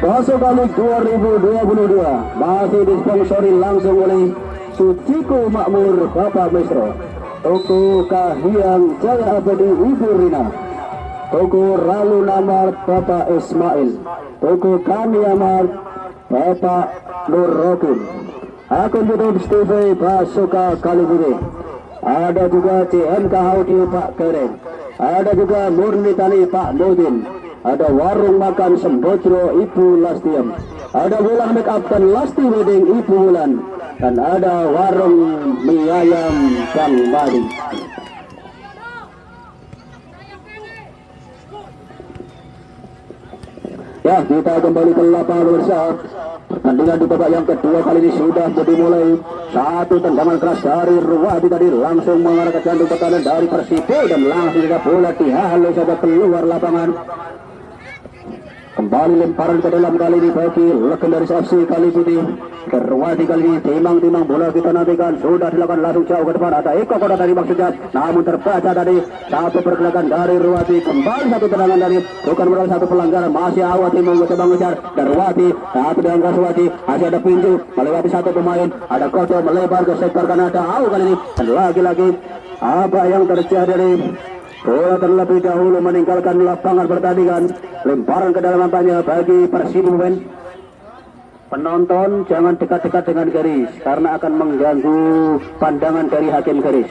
Pasukan League 2022 masih disponsori langsung oleh Suciko Makmur Bapak Mesro, Toko Kahiyang Jaya Abadi Ibu Rina, Toko Ralu Namar Bapak Ismail, Toko Kami Amar Bapak Nur Rokin, akun YouTube Steve Basuka Kalibudi, ada juga CMK Audio Pak Keren, ada juga Murni Tani Pak Modin, ada warung makan Sembodro Ibu Lastiam, ada Wulan Make Up dan Lasti Wedding Ibu Wulan, dan ada warung mie ayam Bang Badi. Ya, kita kembali ke lapangan bersama. Pertandingan di babak yang kedua kali ini sudah dimulai. Satu tendangan keras dari Ruwadi tadi langsung mengarah ke jantung pertahanan dari Persibo dan langsung juga bola dihalau saja keluar lapangan. Kembali lemparan ke dalam kali ini bagi legendaris FC Kalibudi. Ruwadi kali ini timang-timang bola kita nantikan sudah dilakukan langsung jauh ke depan. Ada Eko Kota dari maksudnya, namun terbaca dari satu pergerakan dari Ruwadi. Kembali satu tendangan dari bukan merupakan satu pelanggaran, masih Awati mencoba mengejar dan Ruwadi satu dengan Ruwadi masih ada pintu melewati satu pemain. Ada Koto melebar ke sektor kanan, ada Awu kali ini dan lagi-lagi apa yang terjadi. Bola terlebih dahulu meninggalkan lapangan pertandingan. Lemparan ke dalam lapangan bagi Persibo. Penonton jangan dekat-dekat dengan garis karena akan mengganggu pandangan dari hakim garis.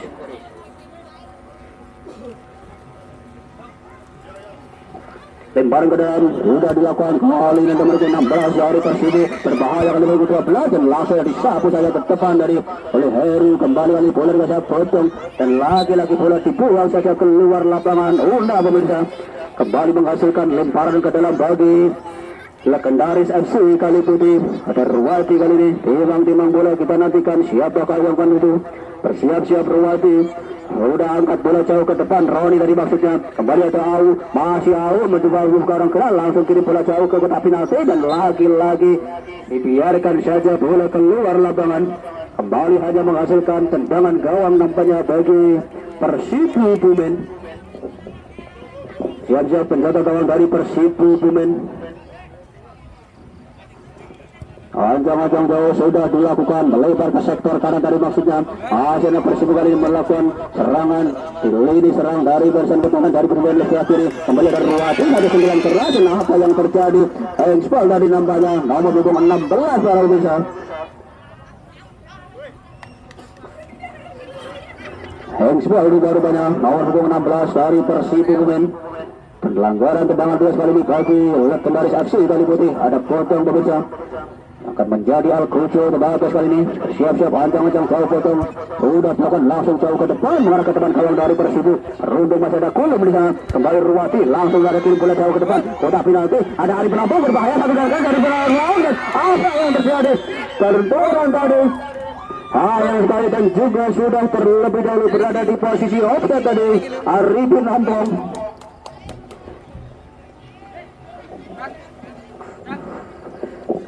Lemparan ke dalam sudah dilakukan kali ini nomor 16 dari Persibo, berbahaya kali nomor 12 dan langsung disapu saja ke depan dari oleh Heru. Kembali kali bola dikasih potong dan lagi-lagi bola dibuang saja keluar lapangan. Udah pemirsa, kembali menghasilkan lemparan ke dalam bagi legendaris FC Kalibudi. Ada Ruwadi kali ini timang-timang bola kita nantikan siapakah yang akan itu. Bersiap-siap Ruwadi. Udah angkat bola jauh ke depan, Roni tadi maksudnya. Kembali ada Awu, masih Awu mencoba sekarang kena langsung kirim bola jauh ke kotak penalti dan lagi-lagi dibiarkan saja bola keluar lapangan. Kembali hanya menghasilkan tendangan gawang nampaknya bagi Persibo Bumen. Siap-siap penjaga gawang dari Persibo Bumen. Anjang-anjang jauh sudah dilakukan melebar ke sektor kanan dari maksudnya. Akhirnya Persibo kali ini melakukan serangan di lini serang dari barisan pertahanan dari pemain sebelah kiri. Kembali dari Ruwadi ada 9 keras. Nah, apa yang terjadi? Engspal dari nampaknya nomor 16 para pemirsa. Engspal di baru banyak nomor 16 dari Persibo Bumen. Pelanggaran tendangan 2 kali ini bagi legendaris FC Kalibudi. Ada potong pemirsa. Akan menjadi Al-Kucu bagus kali ini. Siap-siap ancang-ancang jauh potong. Sudah dilakukan langsung jauh ke depan mengarah ke depan kawan dari Persibo. Rundung masih ada Kulum di sana. Kembali Ruwadi langsung ada kirim bola jauh ke depan. Kotak penalti. Ada Ari Penampung berbahaya satu gagal dari Penampung. Dan apa yang terjadi? Terdoran tadi. Yang sekali dan juga sudah terlebih dahulu berada di posisi offside tadi. Ari Penampung.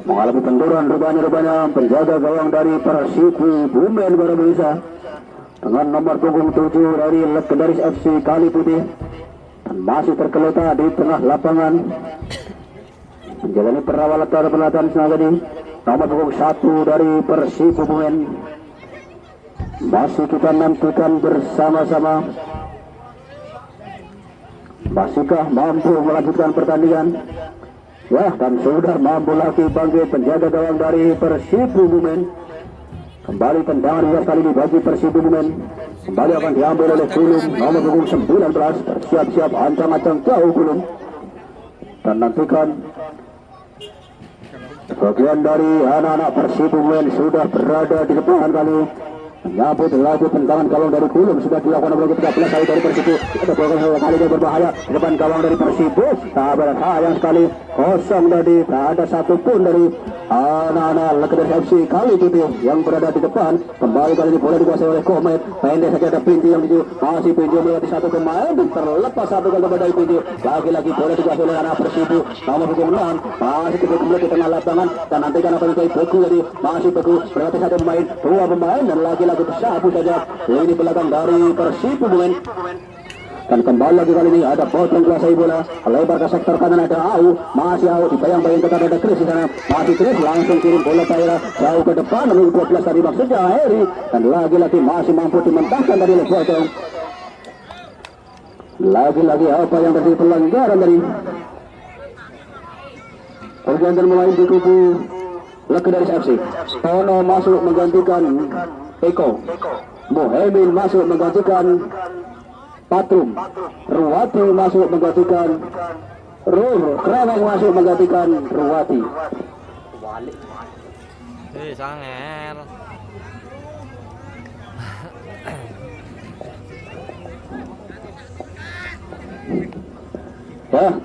Mengalami benturan rupanya penjaga gawang dari Persibo Bumen para pemirsa dengan nomor punggung 7 dari legendaris FC Kalibudi dan masih tergeletak di tengah lapangan menjalani perawatan sengaja. Nomor punggung 1 dari Persibo Bumen masih kita nantikan bersama-sama. Masihkah mampu melanjutkan pertandingan? Ya, dan sudah mampu lagi bangkit penjaga gawang dari Persibo Bumen. Kembali tendangan luas kali ini bagi Persibo Bumen. Kembali akan diambil oleh Kulum nomor punggung 19. Bersiap-siap ancang-ancang jauh Kulum. Dan nantikan bagian dari anak-anak Persibo Bumen sudah berada di depan kali. Menyambut lagi tendangan gawang dari Kulum sudah dilakukan nomor 13 kali dari Persibo. Ada bola kali ini berbahaya di depan gawang dari Persibo. Sabar sayang sekali kosong tadi, tak ada satupun dari anak-anak legendaris FC Kalibudi yang berada di depan. Kembali kali ini bola dikuasai oleh Komet. Pendek saja ada Pintu yang itu masih Pintu melewati satu pemain dan terlepas satu gol kepada Pintu. Lagi-lagi bola dikuasai oleh anak Persibo nomor punggung 6 masih kembali di tengah lapangan dan nantikan apa yang terjadi. Beku tadi masih Beku melewati satu pemain, dua pemain dan lagi-lagi bersapu saja lini belakang dari Persibo Bumen. Dan kembali lagi kali ini ada Bot yang kuasai bola, lebar ke sektor kanan ada Au, masih Au dibayang-bayang ketat ada Chris di sana, masih Chris langsung kirim bola Taira jauh ke depan menunggu 12 tadi maksudnya Heri, dan lagi-lagi masih mampu dimentahkan dari Lebotong. Lagi-lagi apa yang terjadi pelanggaran dari pergantian mulai di kubu Legendaris FC. Tono masuk menggantikan Eko, Muhammad masuk menggantikan Patrum, Ruwati masuk menggantikan Kreweng masuk menggantikan Ruwati. Sangel.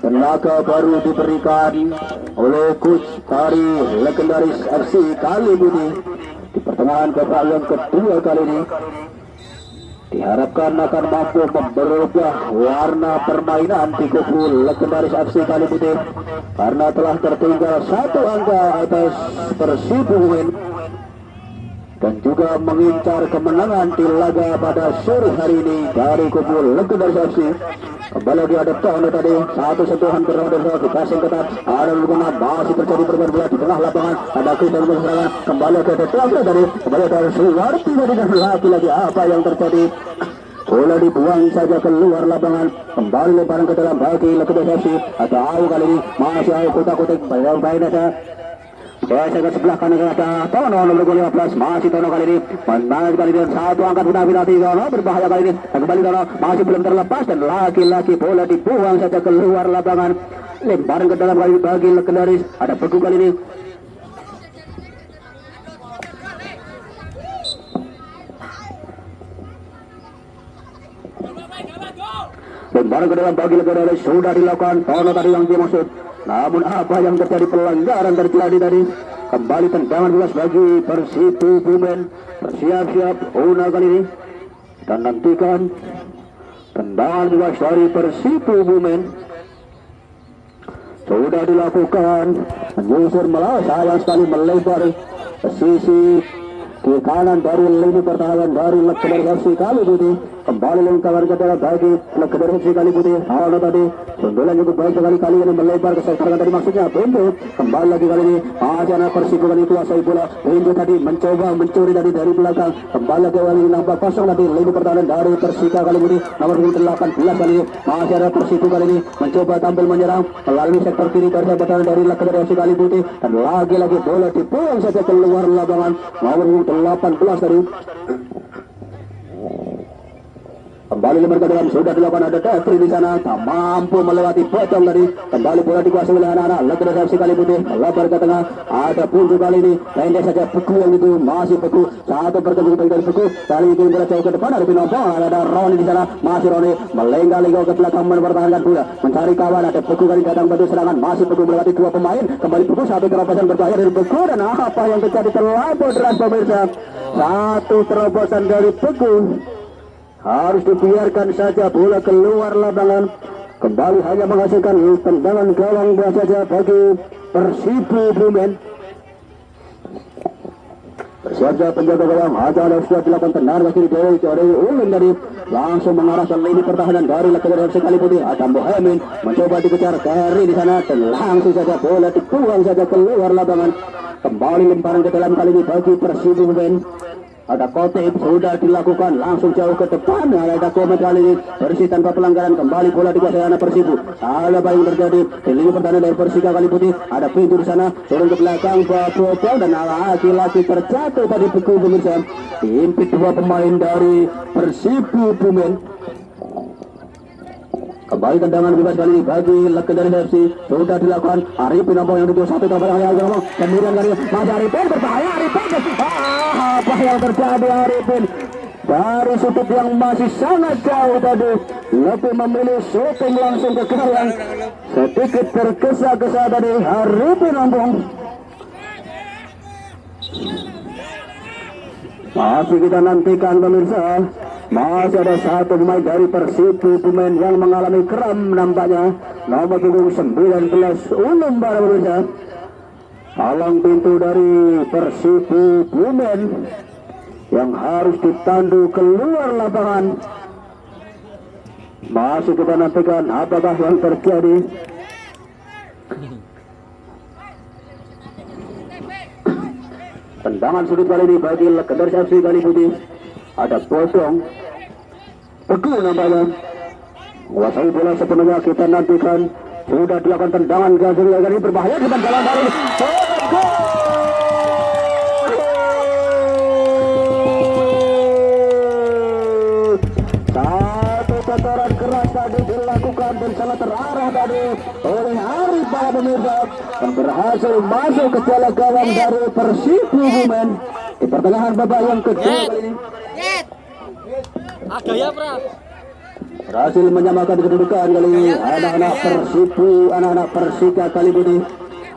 Tenaga baru diberikan oleh coach dari Legendaris FC kali ini di pertengahan babak yang kedua kali ini. Diharapkan akan mampu memberubah warna permainan di kubu Legendaris FC kali ini karena telah tertinggal 1 angka atas Persibu Uin dan juga mengincar kemenangan di laga pada sore hari ini dari kubu Legendaris FC. Kembali lagi ada Tono tadi, satu sentuhan bersama dikasih ketat, ada Luguna masih terjadi permainan bola di tengah lapangan, ada Kristian serangan, kembali ke depan tadi, kembali ke Suwarti tadi, dan lagi-lagi apa yang terjadi? Bola dibuang saja keluar lapangan, kembali lemparan ke dalam bagi Legendaris FC. Ada Au kali ini, masih Au kotak-kotak, baik ada. Saya ke sebelah kanan ada Tono nomor 15, masih Tono kali ini menarik kali ini satu angkat penalti Tono berbahaya kali ini, dan kembali Tono masih belum terlepas dan lagi-lagi bola dibuang saja keluar lapangan, lemparan ke dalam kali bagi Legendaris. Ada Beku kali ini, lemparan ke dalam bagi Legendaris sudah dilakukan Tono tadi yang dia maksud. Namun apa yang terjadi pelanggaran terjadi tadi. Kembali tendangan bola bagi Persibu Bumen. Bersiap-siap Una kali ini. Dan nantikan tendangan bola dari Persibu Bumen. Sudah dilakukan. Menyusur melawan sayang sekali melebar ke sisi di kanan dari lini pertahanan dari Legendaris FC kali ini. Kembali lingkaran ke dalam bagi Legendaris FC kali ini. Halo tadi sundulan cukup baik sekali kali ini melebar ke sektor tadi maksudnya Pintu. Kembali lagi kali ini Ajana Persibu kali kuasai bola. Pintu tadi mencoba mencuri dari belakang. Kembali lagi kali ini nampak kosong tadi lini pertahanan dari Persika kali ini. Nomor 18 kali ini masih ada Persibu kali ini mencoba tampil menyerang melalui sektor kiri dari pertahanan dari Legendaris FC kali ini, dan lagi-lagi bola dibuang saja keluar lapangan. Nomor 18 tadi. Kembali lembar ke dalam sudah dilakukan ada Detri di sana, tak mampu melewati potong tadi. Kembali bola dikuasai oleh anak-anak Legendaris FC kali putih, lebar ke tengah ada Punju kali ini, pendek saja Beku yang itu masih Beku, satu bertemu dari Beku kali ini bola jauh ke depan ada Pinompong, ada Roni di sana, masih Roni melenggang-lenggong ke belakang mempertahankan bola mencari kawan, ada Beku kali datang bantu serangan, masih Beku melewati 2 pemain, kembali Beku satu terobosan berbahaya dari Beku, dan apa yang terjadi terlampau deras pemirsa, satu terobosan dari Beku. Harus dibiarkan saja bola keluar lapangan. Kembali hanya menghasilkan tendangan gawang saja bagi Persibu Bumen. Bersiap penjaga gawang ada sudah dilakukan tendangan kiri dari Ulun dari langsung mengarahkan lini pertahanan dari Legendaris FC kali putih. Ada Muhammad mencoba dikejar Keri di sana dan langsung saja bola dibuang saja keluar lapangan. Kembali lemparan ke dalam kali ini bagi Persibu Bumen. Ada Kotip sudah dilakukan langsung jauh ke depan. Ada Komet kali ini bersih tanpa pelanggaran. Kembali bola dikuasai anak Persibu. Ada apa yang terjadi di lini pertahanan dari Persika kali putih. Ada Pintu di sana turun ke belakang Bobol dan lagi-lagi terjatuh tadi Beku pemirsa. Diimpit 2 pemain dari Persibu Bumen. Kembali tendangan bebas kali ini bagi Legendaris FC sudah dilakukan. Arifin Ampong yang tujuh satu tambah yang ngomong kemudian kali masih Arifin berbahaya. Arifin apa yang terjadi Arifin dari sudut yang masih sangat jauh tadi lebih memilih shooting langsung ke gawang, sedikit tergesa-gesa tadi Arifin Ampong. Masih kita nantikan pemirsa. Masih ada satu pemain dari Persibu Bumen yang mengalami kram nampaknya. Nomor punggung 19 Ulum para pemirsa. Palang pintu dari Persibu Bumen yang harus ditandu keluar lapangan. Masih kita nantikan apakah yang terjadi. Tendangan sudut kali ini bagi legendaris FC Kali Putih. Ada Bosong. Teguh nampaknya. Menguasai bola sepenuhnya, kita nantikan. Sudah dilakukan tendangan kali ini berbahaya di depan jalan dari. Satu tataran keras tadi dilakukan dan sangat terarah tadi oleh Arif para pemirsa, dan berhasil masuk ke dalam gawang dari Persib Kebumen di pertengahan babak yang kedua kali ini. Ada ya, Pra. Berhasil menyamakan kedudukan kali ini anak-anak Persibu, anak-anak Persika Kali Putih.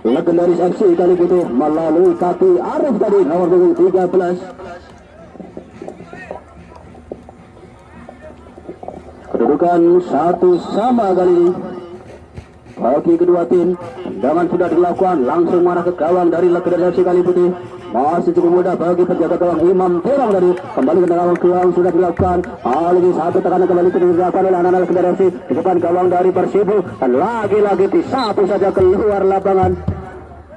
Legendaris FC Kali Putih melalui kaki Arif tadi nomor punggung 13. Kedudukan 1-1 kali ini bagi kedua tim. Tendangan sudah dilakukan langsung marah ke gawang dari legendaris FC Kali Putih. Masih cukup mudah bagi penjaga gawang Imam Terang tadi. Kembali ke dalam gawang sudah dilakukan. Hal ini satu tekanan kembali dilakukan oleh anak-anak legendaris FC di depan gawang dari Persibu, dan lagi-lagi disapu saja keluar lapangan.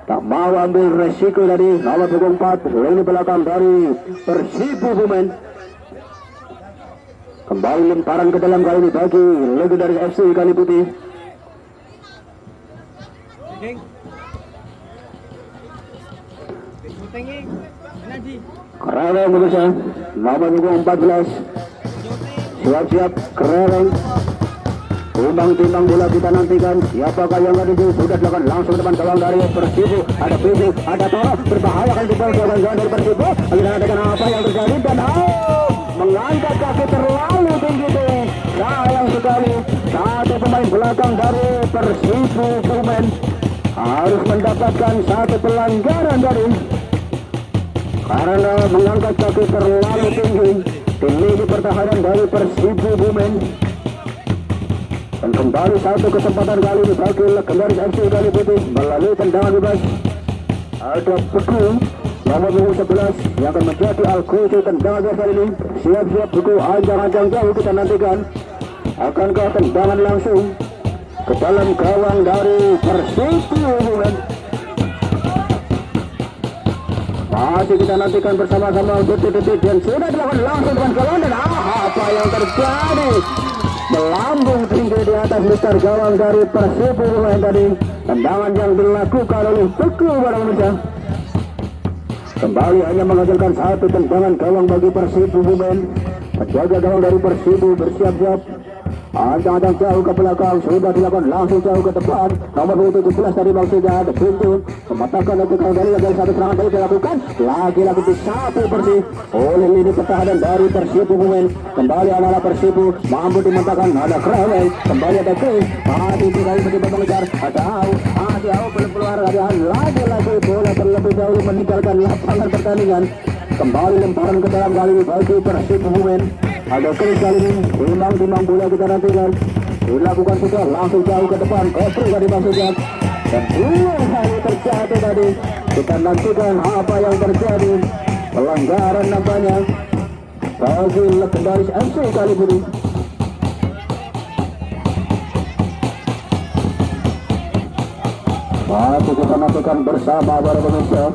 Tak mau ambil resiko tadi nomor punggung 4 lini belakang dari Persibu Kebumen. Kembali lemparan ke dalam kali ini bagi legendaris FC Kali Putih. Kereng pemirsa, nomor punggung 14. Siap-siap Kereng. Timbang-timbang bola kita nantikan. Siapakah yang tadi sudah dilakukan langsung ke depan gawang dari Persibu. Ada Pisu, ada Toro, berbahaya kali di bawah gawang dari Persibu. Kita nantikan apa yang terjadi dan mengangkat kaki terlalu tinggi itu. Sayang sekali, satu pemain belakang dari Persibu Kebumen harus mendapatkan satu pelanggaran tadi karena mengangkat kaki terlalu tinggi di lini pertahanan dari Persibu Kebumen. Dan kembali satu kesempatan kali ini bagi legendaris FC Kali Putih melalui tendangan bebas. Ada Beku nomor punggung 11 yang akan menjadi Al-Qusi tendangan bebas kali ini. Siap-siap Beku, ancang-ancang jauh kita nantikan. Akankah tendangan langsung ke dalam gawang dari Persibu Kebumen? Masih kita nantikan bersama-sama detik-detik dan sudah dilakukan langsung dengan gawang, dan apa yang terjadi? Melambung tinggi di atas besar gawang dari Persibu Kebumen tadi. Tendangan yang dilakukan oleh Beku pada pemirsa. Kembali hanya menghasilkan satu tendangan gawang bagi Persibu Kebumen. Penjaga gawang dari Persibu bersiap-siap. Ancang-ancang jauh ke belakang, sudah dilakukan langsung jauh ke depan. Nomor 17 tadi maksudnya ada pintu mematahkan untuk dari satu serangan tadi dilakukan. Lagi-lagi disapu bersih oleh lini pertahanan dari Persibu Kebumen. Kembali anak-anak Persibu mampu dimentahkan. Ada Krewel, kembali ada Chris. Masih kembali mencoba mengejar. Masih belum keluar. Lagi-lagi bola terlebih dahulu meninggalkan lapangan pertandingan. Kembali lemparan ke dalam kali ini bagi Persibu Kebumen. Ada Chris kali ini, timbang-timbang bola kita nantikan. Dilakukan sudah langsung jauh ke depan. Kopri tadi maksudnya. Dan dua kali terjatuh tadi. Kita nantikan apa yang terjadi. Pelanggaran nampaknya bagi legendaris FC Kali Putih. Masih kita nantikan bersama para pemirsa.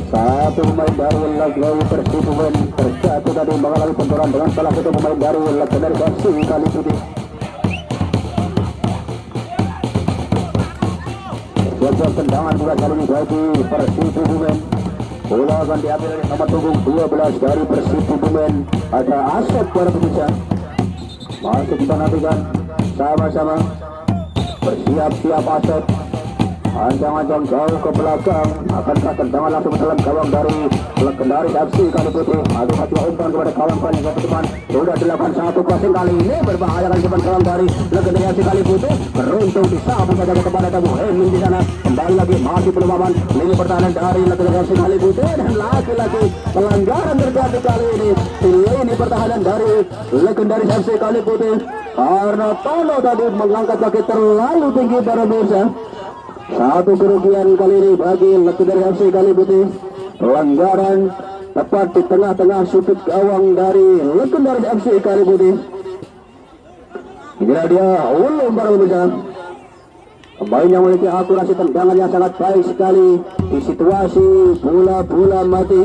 Satu pemain dari legendaris Persibu Kebumen terjatuh tadi mengalami benturan dengan salah satu pemain dari legendaris FC Kali Putih. Siap tendangan bola kali ini bagi Persibu Kebumen. Bola akan diambil oleh nomor punggung 12 dari Persibu Kebumen. Ada Asep para pemirsa. Masih kita nantikan sama-sama. Bersiap-siap Asep. Ancang-ancang jauh ke belakang. Akankah tendangan langsung ke dalam gawang dari legendaris FC Kali Putih. Hati-hati umpan kepada kawan-kawan yang ke depan. Sudah dilakukan satu crossing kali ini. Berbahaya kali depan gawang dari legendaris FC Kali Putih. Beruntung disapu saja ke depan ada Muhammad di sana. Kembali lagi masih belum aman. Lini pertahanan dari legendaris FC Kali Putih. Dan lagi-lagi pelanggaran terjadi kali ini di lini pertahanan dari legendaris FC Kali Putih. Karena Tono tadi mengangkat kaki terlalu tinggi para pemirsa. Satu kerugian kali ini bagi legendaris FC Kali Putih. Pelanggaran tepat di tengah-tengah sudut gawang dari legendaris FC Kali Putih. Inilah dia ulung baru bisa. Pemain yang memiliki akurasi tendangan yang sangat baik sekali di situasi bola-bola mati.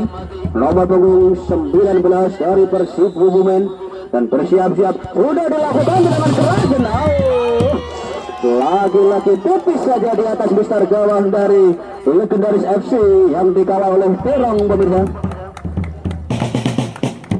Nomor punggung 19 dari Persib Kebumen dan bersiap-siap sudah dilakukan dengan keras dan lagi-lagi tipis saja di atas besar gawang dari Legendaris FC yang dikawal oleh Terong pemirsa.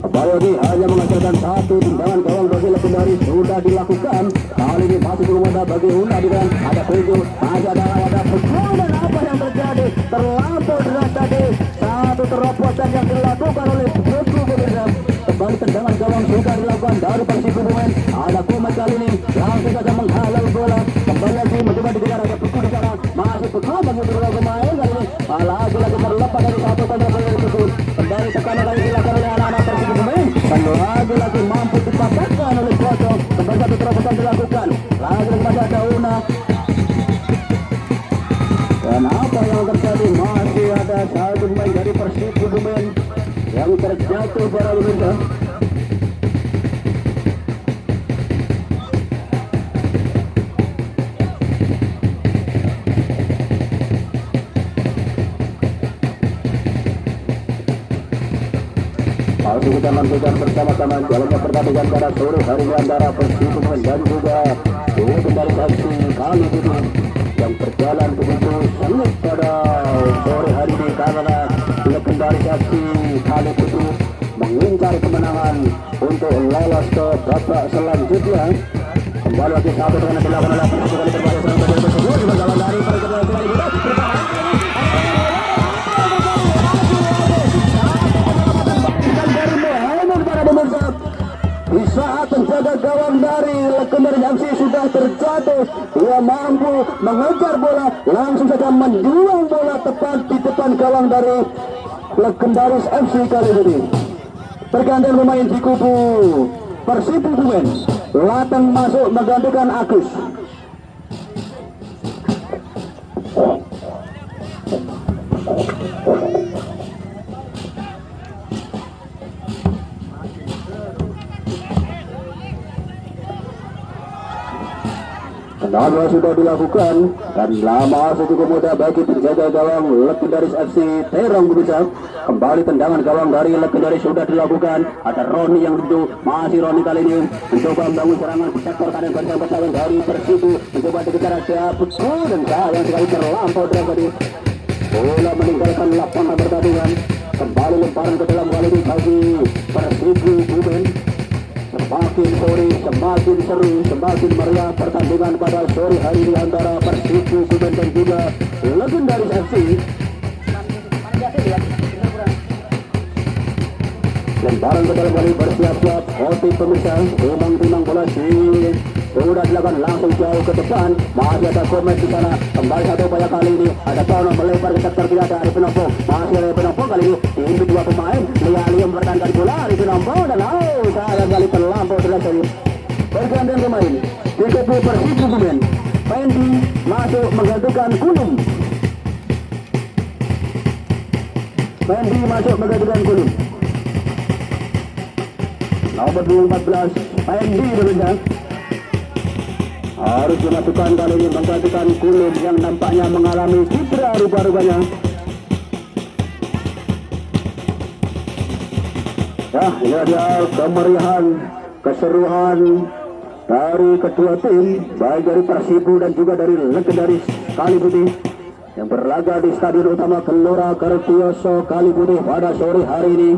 Kembali lagi hanya menghasilkan satu tendangan gawang bagi Legendaris sudah dilakukan. Kali ini masih belum ada bagi Una di dalam ada Pejo, masih ada pukul dan apa yang terjadi terlampau deras tadi satu terobosan yang dilakukan oleh Pejo pemirsa. Kembali tendangan gawang sudah dilakukan dari Persib Kebumen. Ada Kumat kali ini langsung saja menghalau bola. Kembali lagi mencoba dikejar ada pukul di sana. Masih pukul bagi kedua pemain kali ini. Lagi-lagi terlepas dari satu tendangan dari pukul. Kembali tekanan lagi dilakukan oleh anak-anak Persib Kebumen. Dan lagi-lagi mampu dipatahkan oleh Kloso. Kembali satu terobosan dilakukan. Lagi-lagi masih ada Una. Dan apa yang terjadi? Masih ada satu pemain dari Persib Kebumen yang terjatuh para pemirsa. Langsung kita lanjutkan bersama-sama jalannya pertandingan pada sore hari ini antara Persib Kebumen dan juga Legendaris FC kali ini yang berjalan begitu sengit pada sore hari ini karena Legendaris FC kali itu mengincar kemenangan untuk lolos ke babak selanjutnya. Kembali lagi satu dengan dilakukan oleh Persib kali berbagai serangan tersebut berjalan dari di saat penjaga gawang dari Legendaris FC sudah terjatuh, dia mampu mengejar bola, langsung saja menjual bola tepat di depan gawang dari Legendaris FC kali ini. Pergantian pemain di kubu Persib Kebumen. Latang masuk menggantikan Agus. Tendangan sudah dilakukan dan lama cukup mudah bagi penjaga gawang Legendaris FC Terong berusaha. Kembali tendangan gawang dari Legendaris sudah dilakukan. Ada Roni yang duduk, masih Roni kali ini mencoba membangun serangan di sektor kanan bersama dari Persib, mencoba dikejar ada Putu dan sayang sekali terlampau tadi. Bola meninggalkan lapangan pertandingan. Kembali lemparan ke dalam kali ini bagi Persib Kebumen. Semakin sore, semakin seru, semakin meriah pertandingan pada sore hari ini antara Persib Kebumen dan juga Legendaris FC. Lemparan ke dalam kali bersiap-siap, Otik pemirsa, timang bola sudah dilakukan langsung jauh ke depan. Masih ada Gomez di sana. Kembali satu upaya kali ini ada Tono melebar ke sektor kiri ada Arifin Ompo. Masih ada Arifin Ompo kali ini diimpi dua pemain. Liam mempertahankan bola Arifin Ompo dan sayang kali terlampau selesai. Pergantian pemain di kubu Persib Kebumen. Pendi masuk menggantikan Kulum. Pendi masuk menggantikan Kulum. Nomor 14 Pendi berusaha harus dimasukkan kali ini menggantikan Kulum yang nampaknya mengalami cedera rupa-rupanya. Ya, ini dia kemeriahan, keseruan dari kedua tim, baik dari Persibu dan juga dari Legendaris Kali Putih yang berlaga di Stadion Utama Gelora Kartioso Kali Putih pada sore hari ini,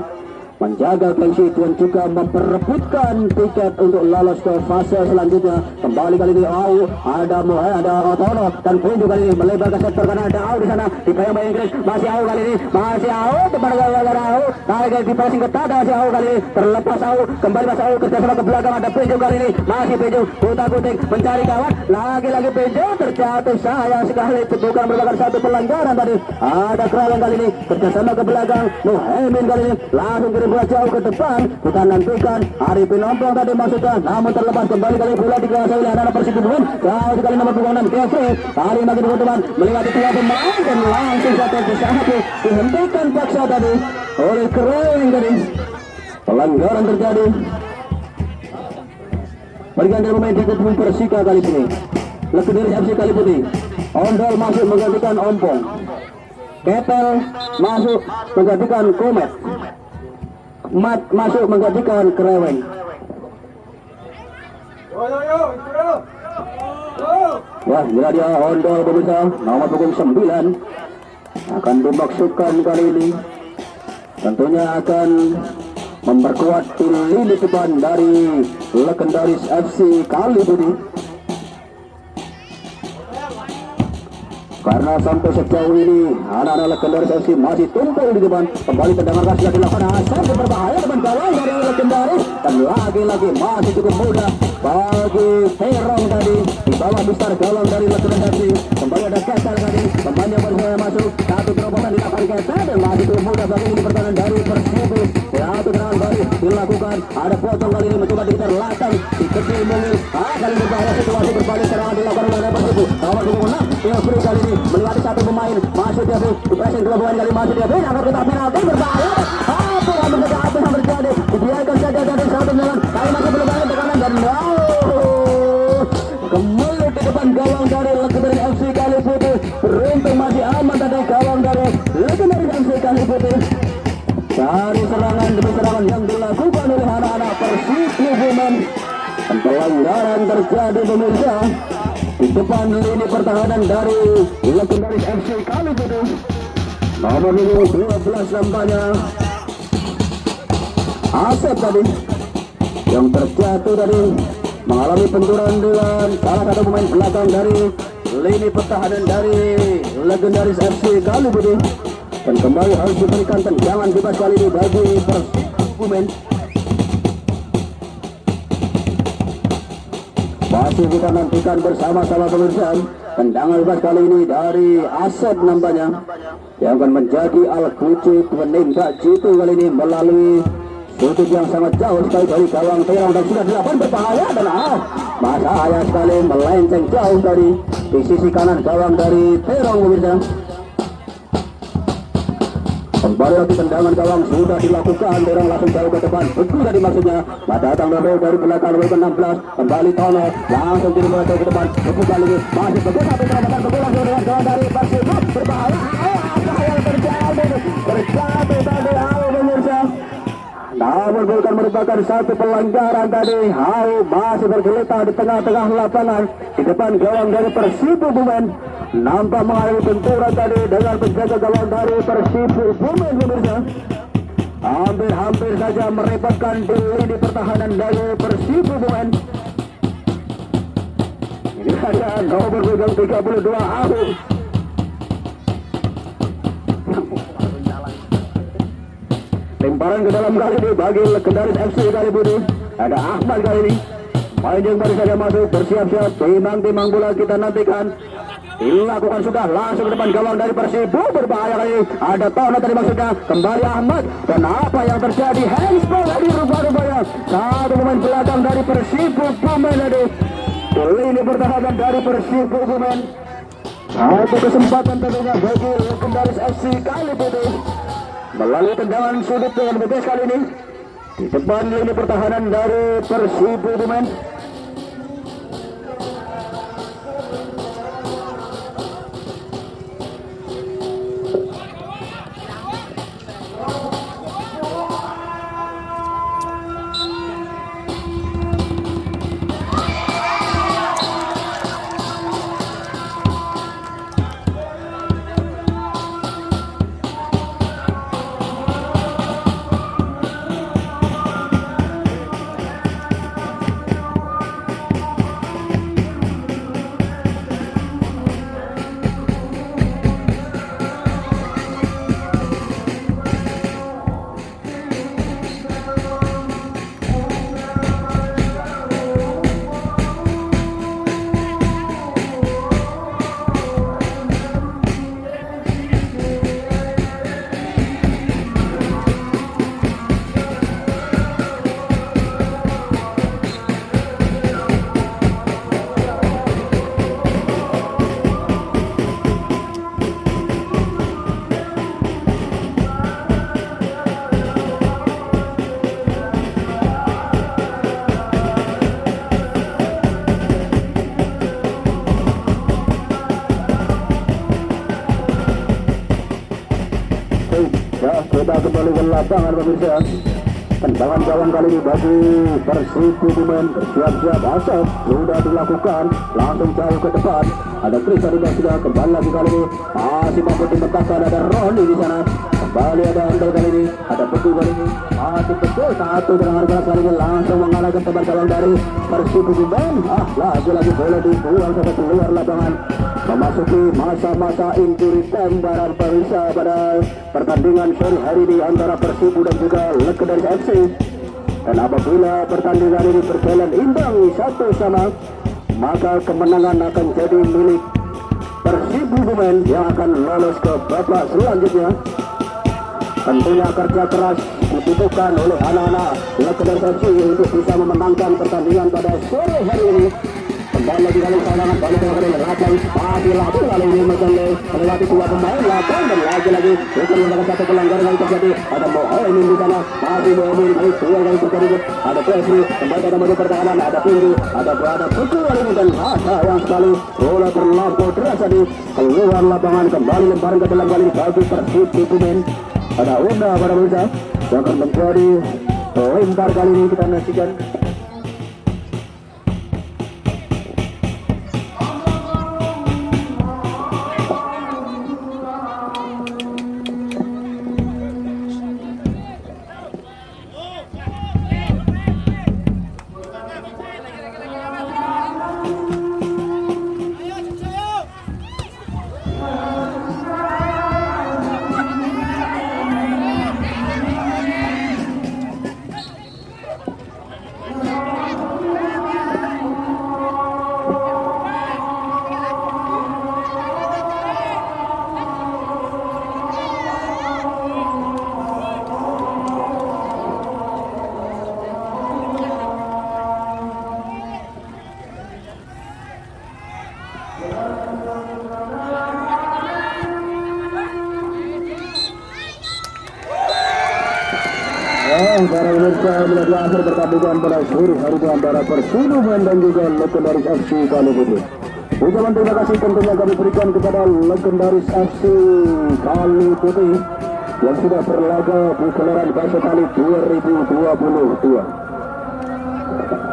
menjaga gengsi dan juga memperebutkan tiket untuk lolos ke fase selanjutnya. Kembali kali ini ada Otono dan Punju kali ini melebar ke sektor kanan, ada Au di sana dibayang-bayang Inggris, masih Au kali ini, masih Au depan gawang Au, kali di passing ketat masih Au kali ini, terlepas Au, kembali masih Au kerjasama ke belakang, ada Punju kali ini, masih Punju putar-puting mencari kawan, lagi-lagi Punju terjatuh, sayang sekali bukan merupakan satu pelanggaran tadi. Ada Kerawang kali ini kerjasama ke belakang, Muhammad kali ini langsung kirim bola jauh ke depan, kita nantikan Arifin Ompo tadi masukkan, namun terlepas. Kembali kali bola dikuasai oleh anak Persib Kebumen, jauh sekali nomor 26 Kevin, kali makin keuntungan melewati dua pemain dan langsung satu satu dihentikan paksa tadi oleh Kerawang tadi. Pelanggaran terjadi. bergantian pemain di kedua Persika kali ini. Legendaris FC Kaliputih. Ondol masuk menggantikan Ompong. Ketel masuk menggantikan Komet. Mat masuk menggantikan Kreweng. Ya, bila dia Ondol pemirsa, nomor punggung 9 akan dimaksudkan kali ini. Tentunya akan memperkuat lini depan dari legendaris FC Kaliputih. Karena sampai sejauh ini anak-anak legendaris FC masih tumpul di depan. Kembali tendangan keras yang dilakukan Hasan berbahaya depan gawang dari legendaris, dan lagi-lagi masih cukup mudah bagi Terong tadi di bawah besar gawang dari legendaris FC. Kembali ada Ketel tadi, pemainnya berusaha masuk, satu terobosan dilakukan Ketel dan masih cukup mudah bagi ini pertahanan dari Persibo. Satu serangan balik dilakukan, ada potong kali ini mencoba dikitar Latang, dikecil Mungil, kali berbahaya situasi berbalik serangan dilakukan oleh Persibo. Nomor 6 Ilfri kali ini melewati satu pemain, masuk dia di pressing kelebihan kali masuk dia akan kita penalti berbahaya. Apa yang terjadi? Dibiarkan saja dari satu jalan, kali masih belum balik ke kanan dan kembali di depan gawang dari legendaris FC Kaliputih. Beruntung masih aman tadi gawang dari legendaris FC Kaliputih. Dari serangan demi serangan yang dilakukan oleh anak-anak Persib Women, pelanggaran terjadi pemirsa di depan lini pertahanan dari legendaris FC Kaliputih. Nomor 12 nampaknya Asep tadi yang terjatuh tadi mengalami benturan dengan salah satu pemain belakang dari lini pertahanan dari legendaris FC Kaliputih, dan kembali harus diberikan tendangan bebas kali ini bagi Persib Women. Masih kita nantikan bersama-sama pemirsa tendangan bebas kali ini dari Asep nampaknya yang akan menjadi alat kunci penembak jitu kali ini melalui sudut yang sangat jauh sekali dari gawang Terong, dan sudah dilakukan berbahaya dan bahaya sekali melenceng jauh dari di sisi kanan gawang dari Terong pemirsa. Kembali lagi tendangan gawang sudah dilakukan, Terong langsung jauh ke depan, betul tadi maksudnya. Datang dari belakang nomor 16, kembali Tono langsung dimulai ke depan, betul kali ini masih betul satu terobosan betul langsung dengan gawang dari Persib berbahaya. Apa yang terjadi? Terjatuh tadi pemirsa. Namun bukan merupakan satu pelanggaran tadi. Masih bergeletak di tengah-tengah lapangan di depan gawang dari Persib Women. Nampak mengalami benturan tadi dengan penjaga gawang dari Persib Women pemirsa. Hampir saja merepotkan di lini pertahanan dari Persib Women. Ini saja nomor 32 Ahum. Lemparan ke dalam kali ini bagi legendaris FC Kaliputih. Ada Ahmad kali ini, main yang baru saja masuk, bersiap-siap timang-timang bola kita nantikan. Dilakukan sudah langsung ke depan gawang dari Persibo, berbahaya kali ini. Ada Tono tadi maksudnya, kembali Ahmad, dan apa yang terjadi? Handball tadi rupanya satu pemain belakang dari Persibo Women tadi. Ini pertahanan dari Persibo Women. Satu kesempatan tentunya bagi legendaris FC Kaliputih melalui tendangan sudut dengan bebas kali ini di depan lini pertahanan dari Persibo Women. Ya, kita kembali ke lapangan pemirsa. Tendangan gawang kali ini bagi Persib Kebumen, bersiap-siap Asep sudah dilakukan, langsung jauh ke depan. Ada Chris Ariba sudah kembali lagi kali ini, masih mampu dibekaskan, ada Roni di sana. Kembali ada Andal kali ini, ada Beku kali ini, masih betul satu dengan keras kali ini, langsung mengalahkan teman gawang dari Persib Kebumen. Lagi-lagi boleh dibuang sampai keluar lapangan. Memasuki masa-masa injury time barang pemirsa pada pertandingan sore hari ini antara Persibu dan juga Legendaris FC. Dan apabila pertandingan ini berjalan imbang satu sama, maka kemenangan akan jadi milik Persibu Kebumen yang akan lolos ke babak selanjutnya. Tentunya kerja keras dibutuhkan oleh anak-anak Legendaris FC untuk bisa memenangkan pertandingan pada sore hari ini. Kembali lagi kali serangan balik ke belakang, lagi lalu ini melewati dua pemain belakang dan lagi-lagi bukan merupakan satu pelanggaran yang terjadi. Ada Mohaimin di sana, masih Mohaimin kali dua yang terjadi. Ada Presri kembali ada maju pertahanan, ada Tinggi, ada Beku kali ini dan yang sekali bola terlampau deras tadi keluar lapangan, kembali lemparan ke dalam kali bagi Persib Kebumen. Ada Una pada Musa yang akan menjadi lempar kali ini kita saksikan. Para pemirsa, melihat akhir pertandingan pada sore hari ini antara Persib dan juga Legendaris FC kali ini. Ucapan terima kasih tentunya kami berikan kepada Legendaris FC Kali Putih yang sudah berlaga di gelaran Basel Kali 2022.